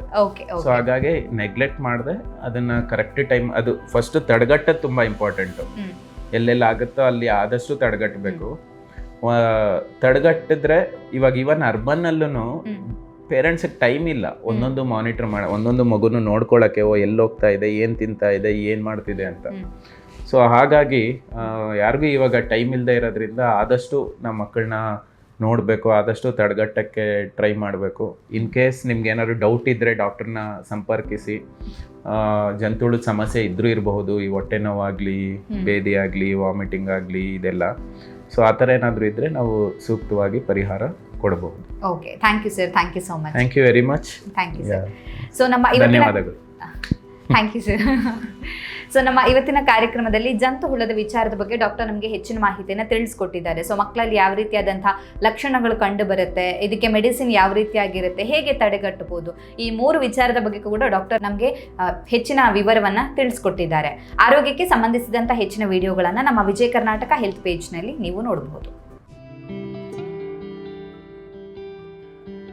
ಸೊ ಹಾಗಾಗಿ ನೆಗ್ಲೆಕ್ಟ್ ಮಾಡದೆ ಅದನ್ನ ಕರೆಕ್ಟ್ ಟೈಮ್, ಅದು ಫಸ್ಟ್ ತಡೆಗಟ್ಟೋದು ತುಂಬಾ ಇಂಪಾರ್ಟೆಂಟ್. ಎಲ್ಲೆಲ್ಲ ಆಗುತ್ತೋ ಅಲ್ಲಿ ಆದಷ್ಟು ತಡೆಗಟ್ಟಬೇಕು. ತಡೆಗಟ್ಟಿದ್ರೆ ಇವಾಗ ಇವನ್ ಅರ್ಬನ್ ಅಲ್ಲೂ ಪೇರೆಂಟ್ಸ್ ಟೈಮ್ ಇಲ್ಲ ಒಂದೊಂದು ಮಾನಿಟರ್ ಒಂದೊಂದು ಮಗುನು ನೋಡ್ಕೊಳಕ್ಕೆ, ಎಲ್ಲಿ ಹೋಗ್ತಾ ಇದೆ, ಏನ್ ತಿಂತಾ ಇದೆ, ಏನ್ ಮಾಡ್ತಿದೆ ಅಂತ. ಸೊ ಹಾಗಾಗಿ ಯಾರಿಗೂ ಇವಾಗ ಟೈಮ್ ಇಲ್ಲದೆ ಇರೋದ್ರಿಂದ ಆದಷ್ಟು ನಮ್ಮ ಮಕ್ಕಳನ್ನ ನೋಡಬೇಕು, ಆದಷ್ಟು ತಡೆಗಟ್ಟಕ್ಕೆ ಟ್ರೈ ಮಾಡಬೇಕು. ಇನ್ ಕೇಸ್ ನಿಮ್ಗೆ ಏನಾದ್ರು ಡೌಟ್ ಇದ್ದರೆ ಡಾಕ್ಟ್ರನ್ನ ಸಂಪರ್ಕಿಸಿ. ಜಂತುಹುಳದ ಸಮಸ್ಯೆ ಇದ್ರೂ ಇರಬಹುದು, ಈ ಹೊಟ್ಟೆ ನೋವಾಗಲಿ, ಬೇದಿ ಆಗಲಿ, ವಾಮಿಟಿಂಗ್ ಆಗಲಿ, ಇದೆಲ್ಲ. ಸೊ ಆ ಥರ ಏನಾದರೂ ಇದ್ದರೆ ನಾವು ಸೂಕ್ತವಾಗಿ ಪರಿಹಾರ ಕೊಡಬಹುದು. Okay, thank you sir, thank you so much. Thank you very much. Thank you sir. So ನಮ್ಮ ಧನ್ಯವಾದಗಳು. Thank you sir. ಸೊ ನಮ್ಮ ಇವತ್ತಿನ ಕಾರ್ಯಕ್ರಮದಲ್ಲಿ ಜಂತುಹುಳದ ವಿಚಾರದ ಬಗ್ಗೆ ಡಾಕ್ಟರ್ ನಮಗೆ ಹೆಚ್ಚಿನ ಮಾಹಿತಿಯನ್ನು ತಿಳಿಸ್ಕೊಟ್ಟಿದ್ದಾರೆ. ಸೊ ಮಕ್ಕಳಲ್ಲಿ ಯಾವ ರೀತಿಯಾದಂತಹ ಲಕ್ಷಣಗಳು ಕಂಡು ಬರುತ್ತೆ, ಇದಕ್ಕೆ ಮೆಡಿಸಿನ್ ಯಾವ ರೀತಿಯಾಗಿರುತ್ತೆ, ಹೇಗೆ ತಡೆಗಟ್ಟಬಹುದು, ಈ 3 ವಿಚಾರದ ಬಗ್ಗೆ ಕೂಡ ಡಾಕ್ಟರ್ ನಮಗೆ ಹೆಚ್ಚಿನ ವಿವರವನ್ನು ತಿಳಿಸ್ಕೊಟ್ಟಿದ್ದಾರೆ. ಆರೋಗ್ಯಕ್ಕೆ ಸಂಬಂಧಿಸಿದಂಥ ಹೆಚ್ಚಿನ ವಿಡಿಯೋಗಳನ್ನು ನಮ್ಮ ವಿಜಯ ಕರ್ನಾಟಕ ಹೆಲ್ತ್ ಪೇಜ್ನಲ್ಲಿ ನೀವು ನೋಡಬಹುದು.